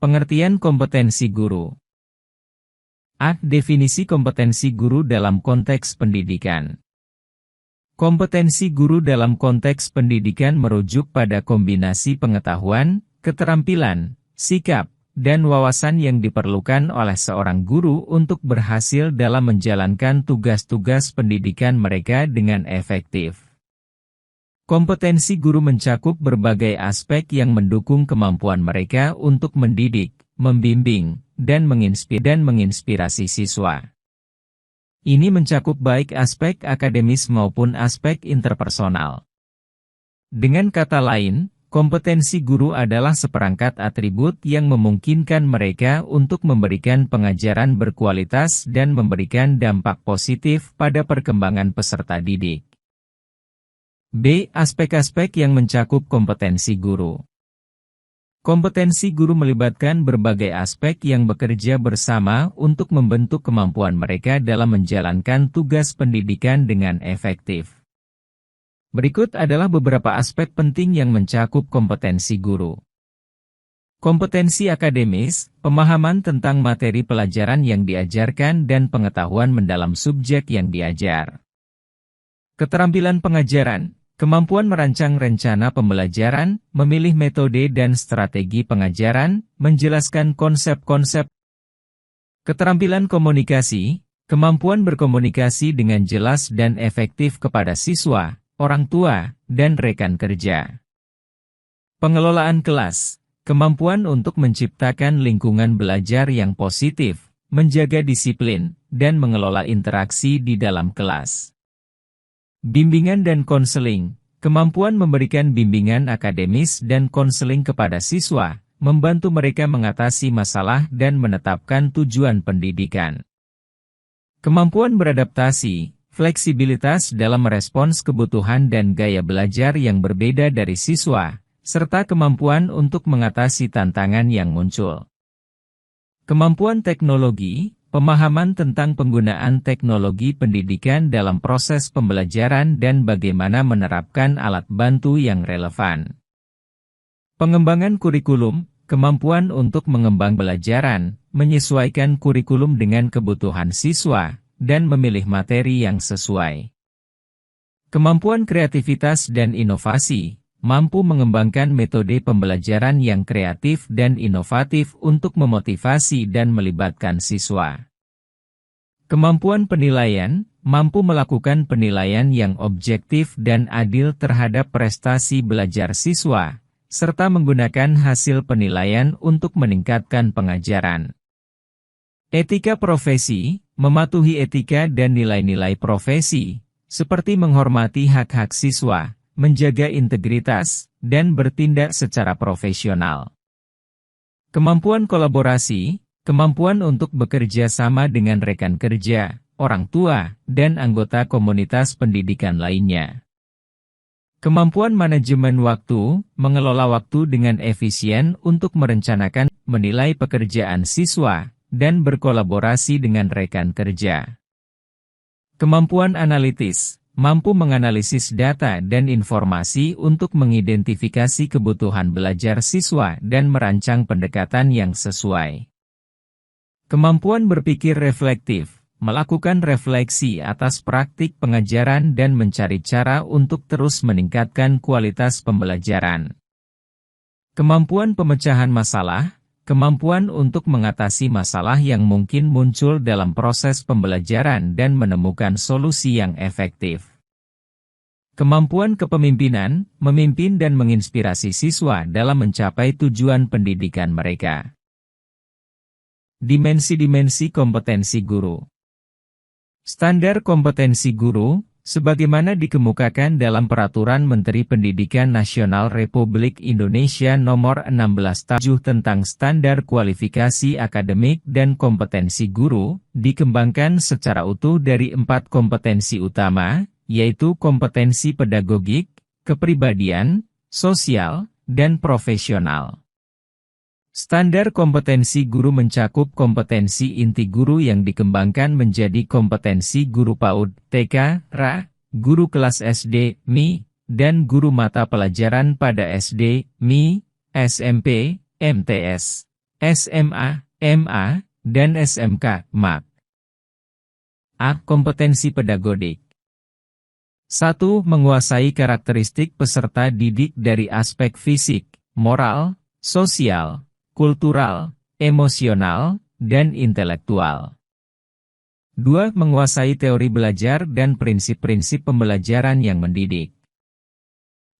Pengertian kompetensi guru. A. Definisi kompetensi guru dalam konteks pendidikan. Kompetensi guru dalam konteks pendidikan merujuk pada kombinasi pengetahuan, keterampilan, sikap, dan wawasan yang diperlukan oleh seorang guru untuk berhasil dalam menjalankan tugas-tugas pendidikan mereka dengan efektif. Kompetensi guru mencakup berbagai aspek yang mendukung kemampuan mereka untuk mendidik, membimbing, dan menginspirasi siswa. Ini mencakup baik aspek akademis maupun aspek interpersonal. Dengan kata lain, kompetensi guru adalah seperangkat atribut yang memungkinkan mereka untuk memberikan pengajaran berkualitas dan memberikan dampak positif pada perkembangan peserta didik. B. Aspek-aspek yang mencakup kompetensi guru. Kompetensi guru melibatkan berbagai aspek yang bekerja bersama untuk membentuk kemampuan mereka dalam menjalankan tugas pendidikan dengan efektif. Berikut adalah beberapa aspek penting yang mencakup kompetensi guru. Kompetensi akademis, pemahaman tentang materi pelajaran yang diajarkan dan pengetahuan mendalam subjek yang diajar. Keterampilan pengajaran, kemampuan merancang rencana pembelajaran, memilih metode dan strategi pengajaran, menjelaskan konsep-konsep. Keterampilan komunikasi, kemampuan berkomunikasi dengan jelas dan efektif kepada siswa, orang tua, dan rekan kerja. Pengelolaan kelas, kemampuan untuk menciptakan lingkungan belajar yang positif, menjaga disiplin, dan mengelola interaksi di dalam kelas. Bimbingan dan konseling, kemampuan memberikan bimbingan akademis dan konseling kepada siswa, membantu mereka mengatasi masalah dan menetapkan tujuan pendidikan. Kemampuan beradaptasi, fleksibilitas dalam merespons kebutuhan dan gaya belajar yang berbeda dari siswa, serta kemampuan untuk mengatasi tantangan yang muncul. Kemampuan teknologi, pemahaman tentang penggunaan teknologi pendidikan dalam proses pembelajaran dan bagaimana menerapkan alat bantu yang relevan. Pengembangan kurikulum, kemampuan untuk mengembang pelajaran, menyesuaikan kurikulum dengan kebutuhan siswa, dan memilih materi yang sesuai. Kemampuan kreativitas dan inovasi, mampu mengembangkan metode pembelajaran yang kreatif dan inovatif untuk memotivasi dan melibatkan siswa. Kemampuan penilaian, mampu melakukan penilaian yang objektif dan adil terhadap prestasi belajar siswa, serta menggunakan hasil penilaian untuk meningkatkan pengajaran. Etika profesi, mematuhi etika dan nilai-nilai profesi, seperti menghormati hak-hak siswa, menjaga integritas, dan bertindak secara profesional. Kemampuan kolaborasi, kemampuan untuk bekerja sama dengan rekan kerja, orang tua, dan anggota komunitas pendidikan lainnya. Kemampuan manajemen waktu, mengelola waktu dengan efisien untuk merencanakan, menilai pekerjaan siswa, dan berkolaborasi dengan rekan kerja. Kemampuan analitis, mampu menganalisis data dan informasi untuk mengidentifikasi kebutuhan belajar siswa dan merancang pendekatan yang sesuai. Kemampuan berpikir reflektif, melakukan refleksi atas praktik pengajaran dan mencari cara untuk terus meningkatkan kualitas pembelajaran. Kemampuan pemecahan masalah, kemampuan untuk mengatasi masalah yang mungkin muncul dalam proses pembelajaran dan menemukan solusi yang efektif. Kemampuan kepemimpinan, memimpin dan menginspirasi siswa dalam mencapai tujuan pendidikan mereka. Dimensi-dimensi kompetensi guru. Standar kompetensi guru, sebagaimana dikemukakan dalam Peraturan Menteri Pendidikan Nasional Republik Indonesia Nomor 16 Tahun 7 tentang Standar Kualifikasi Akademik dan Kompetensi Guru, dikembangkan secara utuh dari 4 kompetensi utama, yaitu kompetensi pedagogik, kepribadian, sosial, dan profesional. Standar kompetensi guru mencakup kompetensi inti guru yang dikembangkan menjadi kompetensi guru PAUD, TK, RA, guru kelas SD, MI, dan guru mata pelajaran pada SD, MI, SMP, MTS, SMA, MA, dan SMK, MAK. A. Kompetensi pedagodik. 1. Menguasai karakteristik peserta didik dari aspek fisik, moral, sosial, kultural, emosional, dan intelektual. 2. Menguasai teori belajar dan prinsip-prinsip pembelajaran yang mendidik.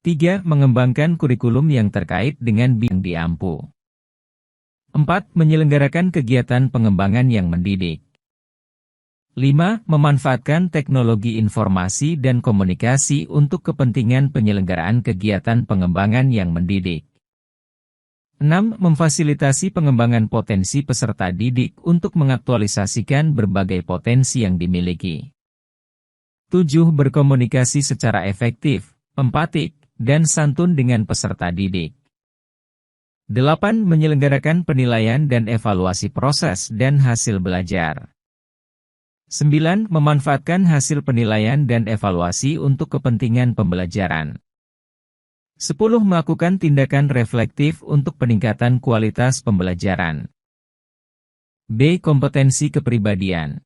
3. Mengembangkan kurikulum yang terkait dengan bidang diampu. 4. Menyelenggarakan kegiatan pengembangan yang mendidik. 5. Memanfaatkan teknologi informasi dan komunikasi untuk kepentingan penyelenggaraan kegiatan pengembangan yang mendidik. 6. Memfasilitasi pengembangan potensi peserta didik untuk mengaktualisasikan berbagai potensi yang dimiliki. 7. Berkomunikasi secara efektif, empatik, dan santun dengan peserta didik. 8. Menyelenggarakan penilaian dan evaluasi proses dan hasil belajar. 9. Memanfaatkan hasil penilaian dan evaluasi untuk kepentingan pembelajaran. 10. Melakukan tindakan reflektif untuk peningkatan kualitas pembelajaran. B. Kompetensi kepribadian.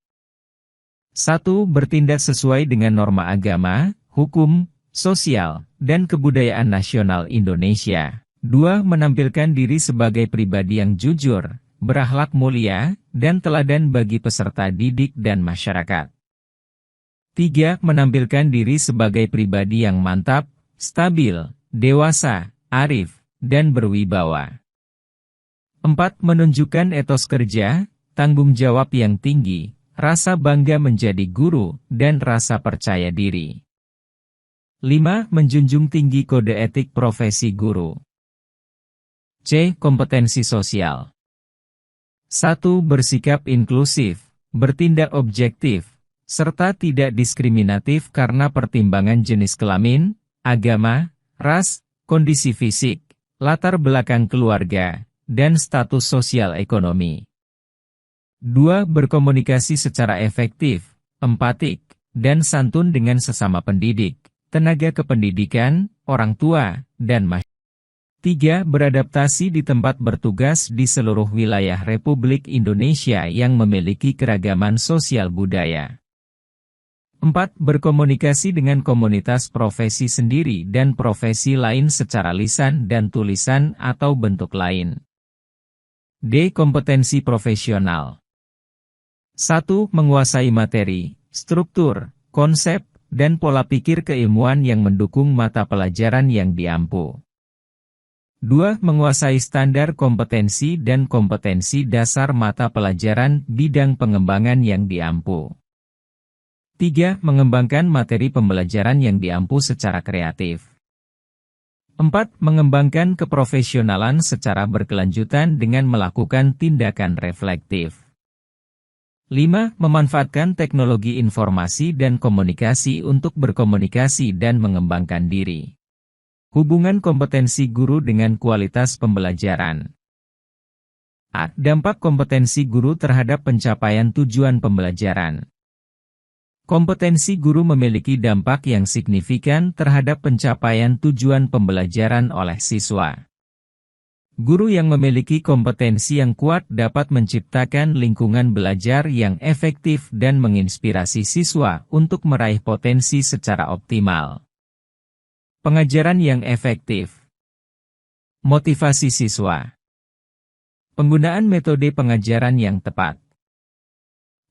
1. Bertindak sesuai dengan norma agama, hukum, sosial, dan kebudayaan nasional Indonesia. 2. Menampilkan diri sebagai pribadi yang jujur, berakhlak mulia, dan teladan bagi peserta didik dan masyarakat. 3. Menampilkan diri sebagai pribadi yang mantap, stabil, dewasa, arif, dan berwibawa. 4. Menunjukkan etos kerja, tanggung jawab yang tinggi, rasa bangga menjadi guru, dan rasa percaya diri. 5. Menjunjung tinggi kode etik profesi guru. C. Kompetensi sosial. 1. Bersikap inklusif, bertindak objektif, serta tidak diskriminatif karena pertimbangan jenis kelamin, agama, ras, kondisi fisik, latar belakang keluarga, dan status sosial ekonomi. 2. Berkomunikasi secara efektif, empatik, dan santun dengan sesama pendidik, tenaga kependidikan, orang tua, dan masyarakat. 3. Beradaptasi di tempat bertugas di seluruh wilayah Republik Indonesia yang memiliki keragaman sosial budaya. 4. Berkomunikasi dengan komunitas profesi sendiri dan profesi lain secara lisan dan tulisan atau bentuk lain. D. Kompetensi profesional. 1. Menguasai materi, struktur, konsep, dan pola pikir keilmuan yang mendukung mata pelajaran yang diampu. 2. Menguasai standar kompetensi dan kompetensi dasar mata pelajaran bidang pengembangan yang diampu. 3. Mengembangkan materi pembelajaran yang diampu secara kreatif. 4. Mengembangkan keprofesionalan secara berkelanjutan dengan melakukan tindakan reflektif. 5. Memanfaatkan teknologi informasi dan komunikasi untuk berkomunikasi dan mengembangkan diri. Hubungan kompetensi guru dengan kualitas pembelajaran. A. Dampak kompetensi guru terhadap pencapaian tujuan pembelajaran. Kompetensi guru memiliki dampak yang signifikan terhadap pencapaian tujuan pembelajaran oleh siswa. Guru yang memiliki kompetensi yang kuat dapat menciptakan lingkungan belajar yang efektif dan menginspirasi siswa untuk meraih potensi secara optimal. Pengajaran yang efektif. Motivasi siswa. Penggunaan metode pengajaran yang tepat.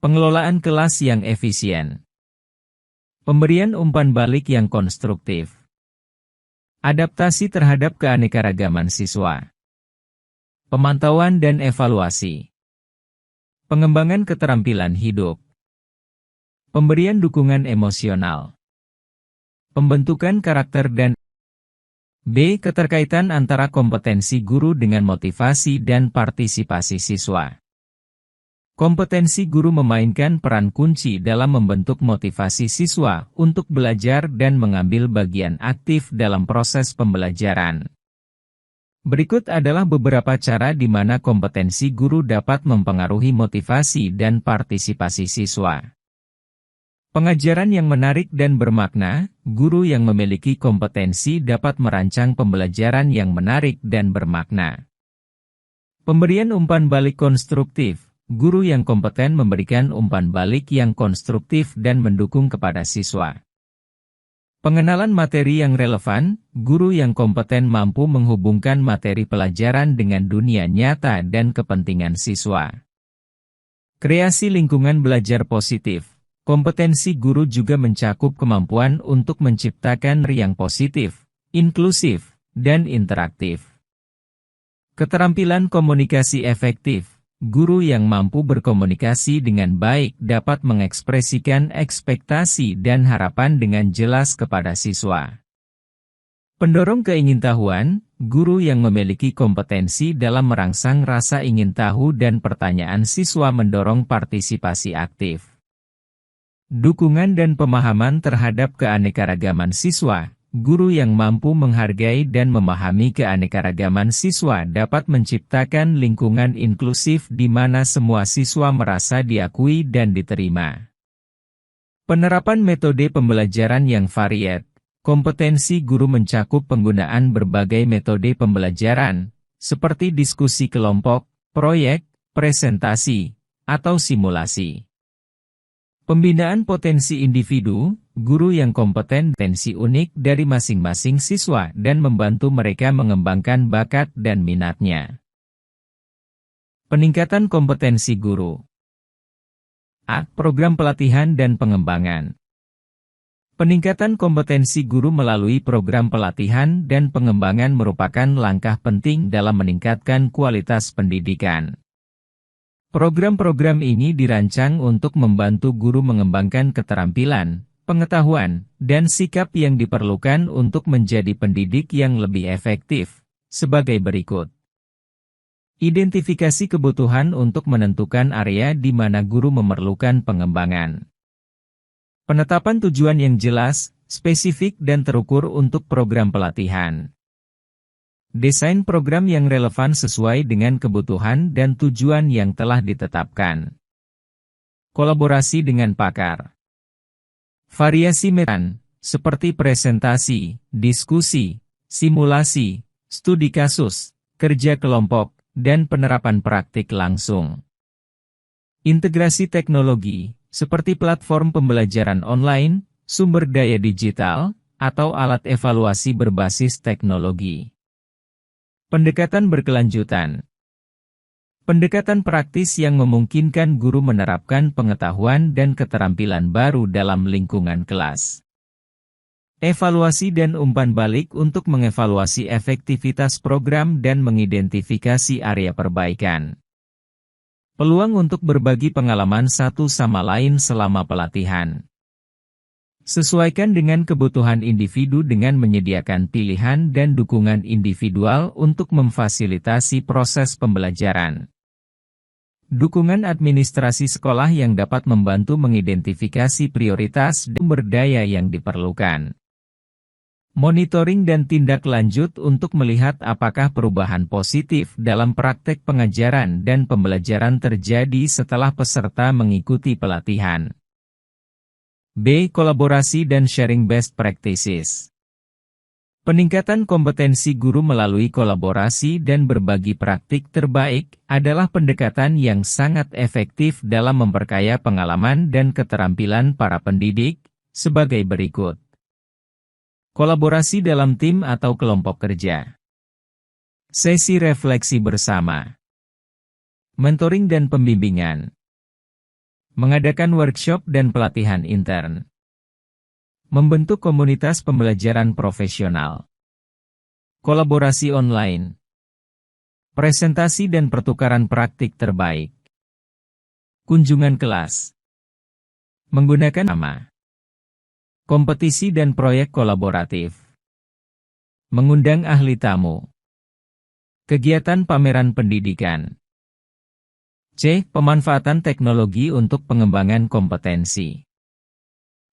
Pengelolaan kelas yang efisien. Pemberian umpan balik yang konstruktif. Adaptasi terhadap keanekaragaman siswa. Pemantauan dan evaluasi. Pengembangan keterampilan hidup. Pemberian dukungan emosional. Pembentukan karakter dan B. Keterkaitan antara kompetensi guru dengan motivasi dan partisipasi siswa. Kompetensi guru memainkan peran kunci dalam membentuk motivasi siswa untuk belajar dan mengambil bagian aktif dalam proses pembelajaran. Berikut adalah beberapa cara di mana kompetensi guru dapat mempengaruhi motivasi dan partisipasi siswa. Pengajaran yang menarik dan bermakna, guru yang memiliki kompetensi dapat merancang pembelajaran yang menarik dan bermakna. Pemberian umpan balik konstruktif. Guru yang kompeten memberikan umpan balik yang konstruktif dan mendukung kepada siswa. Pengenalan materi yang relevan. Guru yang kompeten mampu menghubungkan materi pelajaran dengan dunia nyata dan kepentingan siswa. Kreasi lingkungan belajar positif. Kompetensi guru juga mencakup kemampuan untuk menciptakan yang positif, inklusif, dan interaktif. Keterampilan komunikasi efektif. Guru yang mampu berkomunikasi dengan baik dapat mengekspresikan ekspektasi dan harapan dengan jelas kepada siswa. Pendorong keingintahuan. Guru yang memiliki kompetensi dalam merangsang rasa ingin tahu dan pertanyaan siswa mendorong partisipasi aktif. Dukungan dan pemahaman terhadap keanekaragaman siswa. Guru yang mampu menghargai dan memahami keanekaragaman siswa dapat menciptakan lingkungan inklusif di mana semua siswa merasa diakui dan diterima. Penerapan metode pembelajaran yang varied. Kompetensi guru mencakup penggunaan berbagai metode pembelajaran, seperti diskusi kelompok, proyek, presentasi, atau simulasi. Pembinaan potensi individu. Guru yang kompeten potensi unik dari masing-masing siswa dan membantu mereka mengembangkan bakat dan minatnya. Peningkatan kompetensi guru. A. Program pelatihan dan pengembangan. Peningkatan kompetensi guru melalui program pelatihan dan pengembangan merupakan langkah penting dalam meningkatkan kualitas pendidikan. Program-program ini dirancang untuk membantu guru mengembangkan keterampilan, pengetahuan, dan sikap yang diperlukan untuk menjadi pendidik yang lebih efektif, sebagai berikut. Identifikasi kebutuhan untuk menentukan area di mana guru memerlukan pengembangan. Penetapan tujuan yang jelas, spesifik dan terukur untuk program pelatihan. Desain program yang relevan sesuai dengan kebutuhan dan tujuan yang telah ditetapkan. Kolaborasi dengan pakar. Variasi metode, seperti presentasi, diskusi, simulasi, studi kasus, kerja kelompok, dan penerapan praktik langsung. Integrasi teknologi, seperti platform pembelajaran online, sumber daya digital, atau alat evaluasi berbasis teknologi. Pendekatan berkelanjutan. Pendekatan praktis yang memungkinkan guru menerapkan pengetahuan dan keterampilan baru dalam lingkungan kelas. Evaluasi dan umpan balik untuk mengevaluasi efektivitas program dan mengidentifikasi area perbaikan. Peluang untuk berbagi pengalaman satu sama lain selama pelatihan. Sesuaikan dengan kebutuhan individu dengan menyediakan pilihan dan dukungan individual untuk memfasilitasi proses pembelajaran. Dukungan administrasi sekolah yang dapat membantu mengidentifikasi prioritas dan sumber daya yang diperlukan. Monitoring dan tindak lanjut untuk melihat apakah perubahan positif dalam praktek pengajaran dan pembelajaran terjadi setelah peserta mengikuti pelatihan. B. Kolaborasi dan sharing best practices. Peningkatan kompetensi guru melalui kolaborasi dan berbagi praktik terbaik adalah pendekatan yang sangat efektif dalam memperkaya pengalaman dan keterampilan para pendidik, sebagai berikut. Kolaborasi dalam tim atau kelompok kerja. Sesi refleksi bersama. Mentoring dan pembimbingan. Mengadakan workshop dan pelatihan intern. Membentuk komunitas pembelajaran profesional. Kolaborasi online. Presentasi dan pertukaran praktik terbaik. Kunjungan kelas. Menggunakan nama. Kompetisi dan proyek kolaboratif. Mengundang ahli tamu. Kegiatan pameran pendidikan. C. Pemanfaatan teknologi untuk pengembangan kompetensi.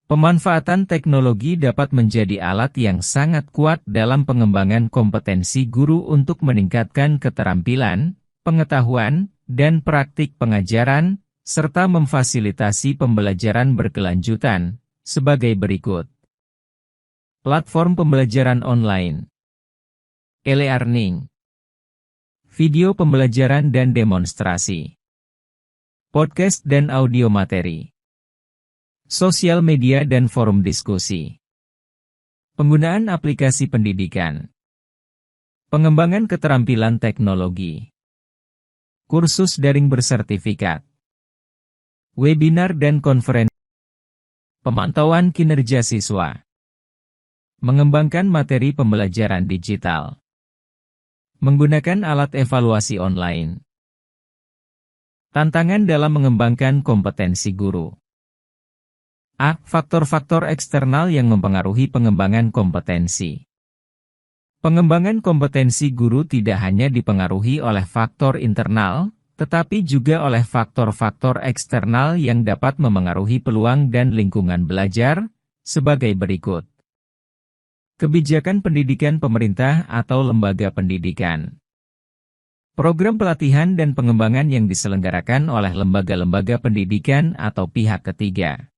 Pemanfaatan teknologi dapat menjadi alat yang sangat kuat dalam pengembangan kompetensi guru untuk meningkatkan keterampilan, pengetahuan, dan praktik pengajaran, serta memfasilitasi pembelajaran berkelanjutan, sebagai berikut. Platform pembelajaran online. E-learning. video pembelajaran dan demonstrasi, podcast dan audio materi, sosial media dan forum diskusi, penggunaan aplikasi pendidikan, pengembangan keterampilan teknologi, kursus daring bersertifikat, webinar dan konferensi, pemantauan kinerja siswa, mengembangkan materi pembelajaran digital, menggunakan alat evaluasi online, tantangan dalam mengembangkan kompetensi guru. A. Faktor-faktor eksternal yang mempengaruhi pengembangan kompetensi. Pengembangan kompetensi guru tidak hanya dipengaruhi oleh faktor internal, tetapi juga oleh faktor-faktor eksternal yang dapat memengaruhi peluang dan lingkungan belajar, sebagai berikut. Kebijakan pendidikan pemerintah atau lembaga pendidikan. Program pelatihan dan pengembangan yang diselenggarakan oleh lembaga-lembaga pendidikan atau pihak ketiga.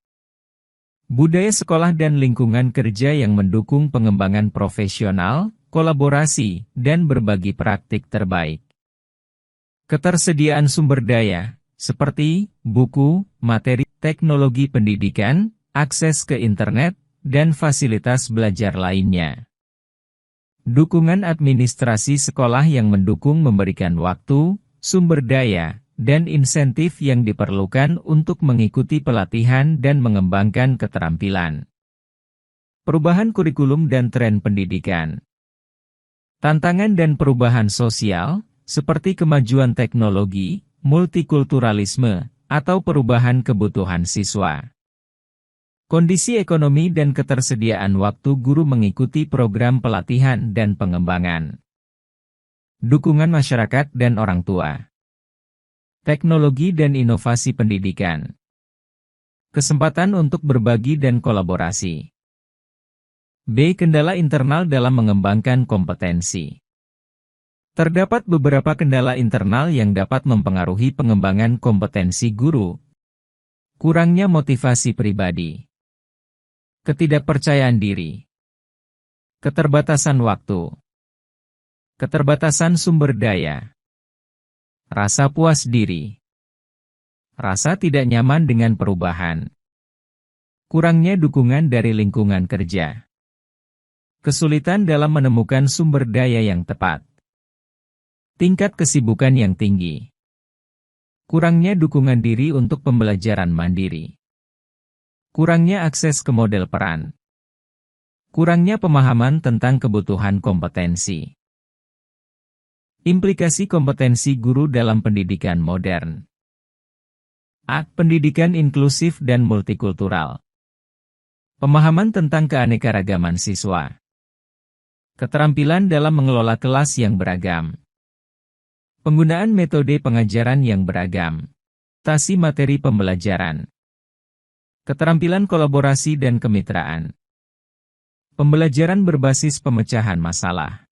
Budaya sekolah dan lingkungan kerja yang mendukung pengembangan profesional, kolaborasi, dan berbagi praktik terbaik. Ketersediaan sumber daya, seperti buku, materi, teknologi pendidikan, akses ke internet, dan fasilitas belajar lainnya. Dukungan administrasi sekolah yang mendukung memberikan waktu, sumber daya, dan insentif yang diperlukan untuk mengikuti pelatihan dan mengembangkan keterampilan. Perubahan kurikulum dan tren pendidikan. Tantangan dan perubahan sosial, seperti kemajuan teknologi, multikulturalisme, atau perubahan kebutuhan siswa. Kondisi ekonomi dan ketersediaan waktu guru mengikuti program pelatihan dan pengembangan. Dukungan masyarakat dan orang tua. Teknologi dan inovasi pendidikan. Kesempatan untuk berbagi dan kolaborasi. B. Kendala internal dalam mengembangkan kompetensi. Terdapat beberapa kendala internal yang dapat mempengaruhi pengembangan kompetensi guru. Kurangnya motivasi pribadi. Ketidakpercayaan diri. Keterbatasan waktu. Keterbatasan sumber daya. Rasa puas diri. Rasa tidak nyaman dengan perubahan. Kurangnya dukungan dari lingkungan kerja. Kesulitan dalam menemukan sumber daya yang tepat. Tingkat kesibukan yang tinggi. Kurangnya dukungan diri untuk pembelajaran mandiri. Kurangnya akses ke model peran. Kurangnya pemahaman tentang kebutuhan kompetensi. Implikasi kompetensi guru dalam pendidikan modern. A. Pendidikan inklusif dan multikultural. Pemahaman tentang keanekaragaman siswa. Keterampilan dalam mengelola kelas yang beragam. Penggunaan metode pengajaran yang beragam. Adaptasi materi pembelajaran. Keterampilan kolaborasi dan kemitraan. Pembelajaran berbasis pemecahan masalah.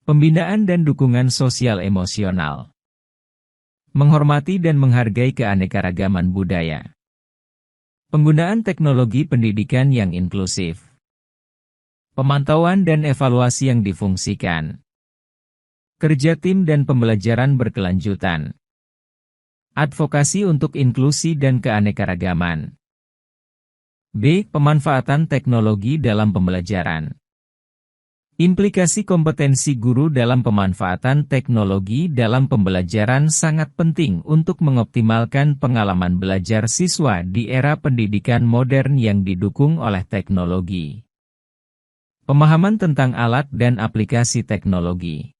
Pembinaan dan dukungan sosial emosional. Menghormati dan menghargai keanekaragaman budaya. Penggunaan teknologi pendidikan yang inklusif. Pemantauan dan evaluasi yang difungsikan. Kerja tim dan pembelajaran berkelanjutan. Advokasi untuk inklusi dan keanekaragaman. B. Pemanfaatan teknologi dalam pembelajaran. Implikasi kompetensi guru dalam pemanfaatan teknologi dalam pembelajaran sangat penting untuk mengoptimalkan pengalaman belajar siswa di era pendidikan modern yang didukung oleh teknologi. Pemahaman tentang alat dan aplikasi teknologi.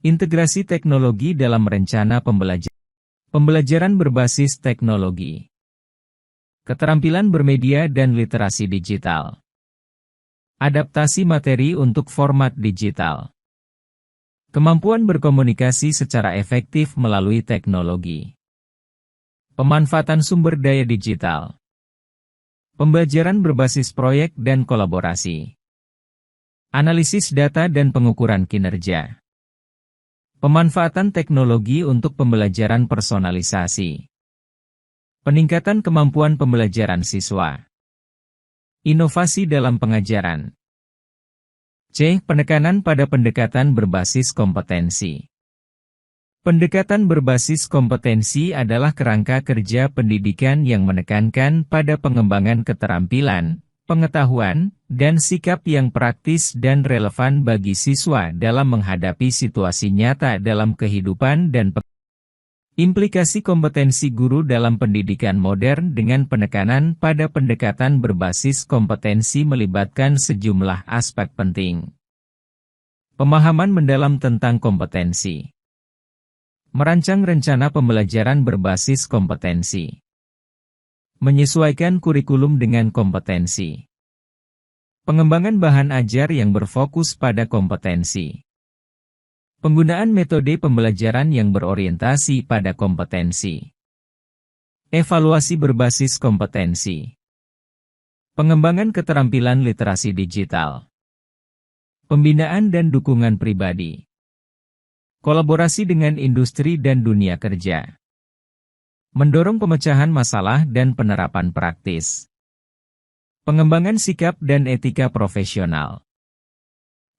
Integrasi teknologi dalam rencana pembelajaran. Pembelajaran berbasis teknologi. Keterampilan bermedia dan literasi digital. Adaptasi materi untuk format digital. Kemampuan berkomunikasi secara efektif melalui teknologi. Pemanfaatan sumber daya digital. Pembelajaran berbasis proyek dan kolaborasi. Analisis data dan pengukuran kinerja. Pemanfaatan teknologi untuk pembelajaran personalisasi. Peningkatan kemampuan pembelajaran siswa. Inovasi dalam pengajaran. C. Penekanan pada pendekatan berbasis kompetensi. Pendekatan berbasis kompetensi adalah kerangka kerja pendidikan yang menekankan pada pengembangan keterampilan, pengetahuan, dan sikap yang praktis dan relevan bagi siswa dalam menghadapi situasi nyata dalam kehidupan dan implikasi kompetensi guru dalam pendidikan modern dengan penekanan pada pendekatan berbasis kompetensi melibatkan sejumlah aspek penting. Pemahaman mendalam tentang kompetensi. Merancang rencana pembelajaran berbasis kompetensi. Menyesuaikan kurikulum dengan kompetensi. Pengembangan bahan ajar yang berfokus pada kompetensi. Penggunaan metode pembelajaran yang berorientasi pada kompetensi. Evaluasi berbasis kompetensi. Pengembangan keterampilan literasi digital. Pembinaan dan dukungan pribadi. Kolaborasi dengan industri dan dunia kerja. Mendorong pemecahan masalah dan penerapan praktis. Pengembangan sikap dan etika profesional.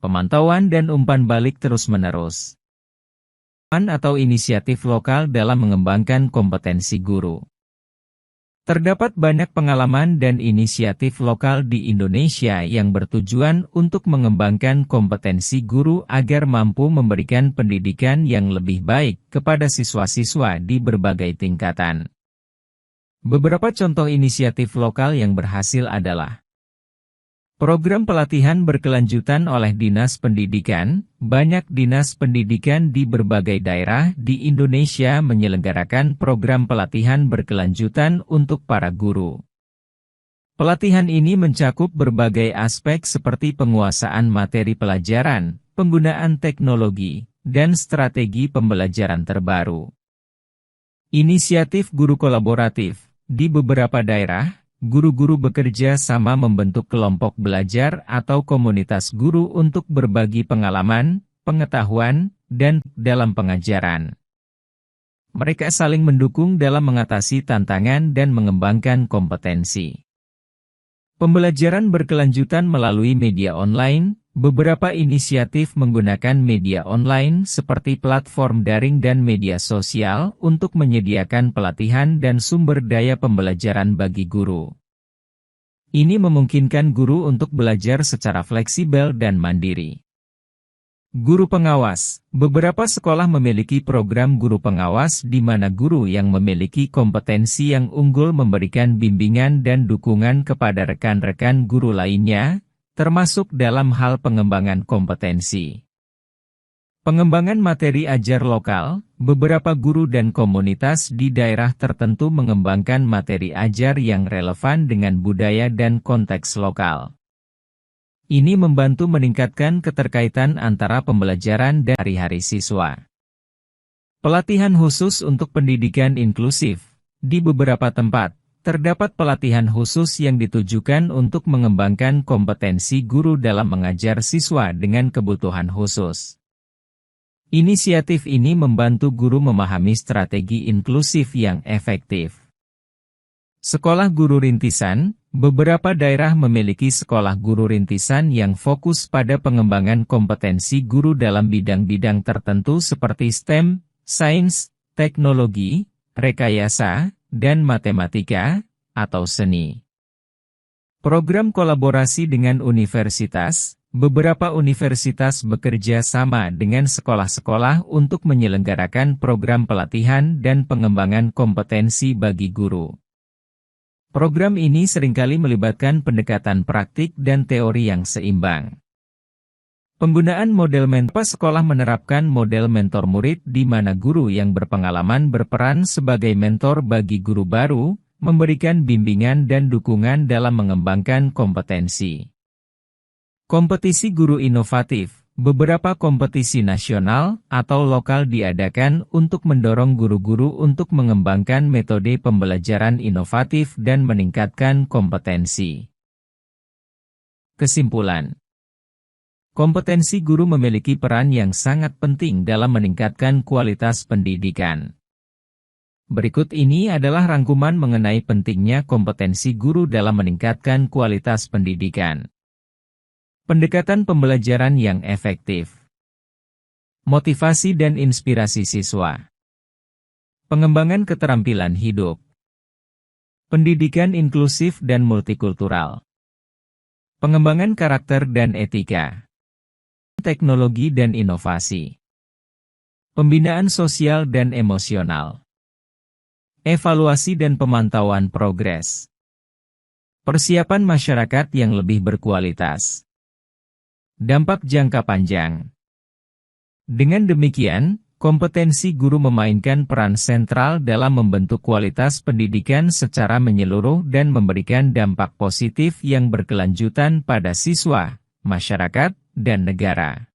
Pemantauan dan umpan balik terus-menerus. Atau inisiatif lokal dalam mengembangkan kompetensi guru. Terdapat banyak pengalaman dan inisiatif lokal di Indonesia yang bertujuan untuk mengembangkan kompetensi guru agar mampu memberikan pendidikan yang lebih baik kepada siswa-siswa di berbagai tingkatan. Beberapa contoh inisiatif lokal yang berhasil adalah program pelatihan berkelanjutan oleh Dinas Pendidikan. Banyak dinas pendidikan di berbagai daerah di Indonesia menyelenggarakan program pelatihan berkelanjutan untuk para guru. Pelatihan ini mencakup berbagai aspek seperti penguasaan materi pelajaran, penggunaan teknologi, dan strategi pembelajaran terbaru. Inisiatif guru kolaboratif. Di beberapa daerah, guru-guru bekerja sama membentuk kelompok belajar atau komunitas guru untuk berbagi pengalaman, pengetahuan, dan dalam pengajaran. Mereka saling mendukung dalam mengatasi tantangan dan mengembangkan kompetensi. Pembelajaran berkelanjutan melalui media online. Beberapa inisiatif menggunakan media online seperti platform daring dan media sosial untuk menyediakan pelatihan dan sumber daya pembelajaran bagi guru. Ini memungkinkan guru untuk belajar secara fleksibel dan mandiri. Guru pengawas. Beberapa sekolah memiliki program guru pengawas di mana guru yang memiliki kompetensi yang unggul memberikan bimbingan dan dukungan kepada rekan-rekan guru lainnya, termasuk dalam hal pengembangan kompetensi. Pengembangan materi ajar lokal. Beberapa guru dan komunitas di daerah tertentu mengembangkan materi ajar yang relevan dengan budaya dan konteks lokal. Ini membantu meningkatkan keterkaitan antara pembelajaran dan hari-hari siswa. Pelatihan khusus untuk pendidikan inklusif. Di beberapa tempat, terdapat pelatihan khusus yang ditujukan untuk mengembangkan kompetensi guru dalam mengajar siswa dengan kebutuhan khusus. Inisiatif ini membantu guru memahami strategi inklusif yang efektif. Sekolah guru rintisan. Beberapa daerah memiliki sekolah guru rintisan yang fokus pada pengembangan kompetensi guru dalam bidang-bidang tertentu seperti STEM, sains, teknologi, rekayasa, dan matematika, atau seni. Program kolaborasi dengan universitas. Beberapa universitas bekerja sama dengan sekolah-sekolah untuk menyelenggarakan program pelatihan dan pengembangan kompetensi bagi guru. Program ini seringkali melibatkan pendekatan praktik dan teori yang seimbang. Penggunaan model mentor. Sekolah menerapkan model mentor murid di mana guru yang berpengalaman berperan sebagai mentor bagi guru baru, memberikan bimbingan dan dukungan dalam mengembangkan kompetensi. Kompetisi guru inovatif. Beberapa kompetisi nasional atau lokal diadakan untuk mendorong guru-guru untuk mengembangkan metode pembelajaran inovatif dan meningkatkan kompetensi. Kesimpulan. Kompetensi guru memiliki peran yang sangat penting dalam meningkatkan kualitas pendidikan. Berikut ini adalah rangkuman mengenai pentingnya kompetensi guru dalam meningkatkan kualitas pendidikan. Pendekatan pembelajaran yang efektif. Motivasi dan inspirasi siswa. Pengembangan keterampilan hidup. Pendidikan inklusif dan multikultural. Pengembangan karakter dan etika. Teknologi dan inovasi. Pembinaan sosial dan emosional. Evaluasi dan pemantauan progres. Persiapan masyarakat yang lebih berkualitas. Dampak jangka panjang. Dengan demikian, kompetensi guru memainkan peran sentral dalam membentuk kualitas pendidikan secara menyeluruh dan memberikan dampak positif yang berkelanjutan pada siswa, masyarakat, dan negara.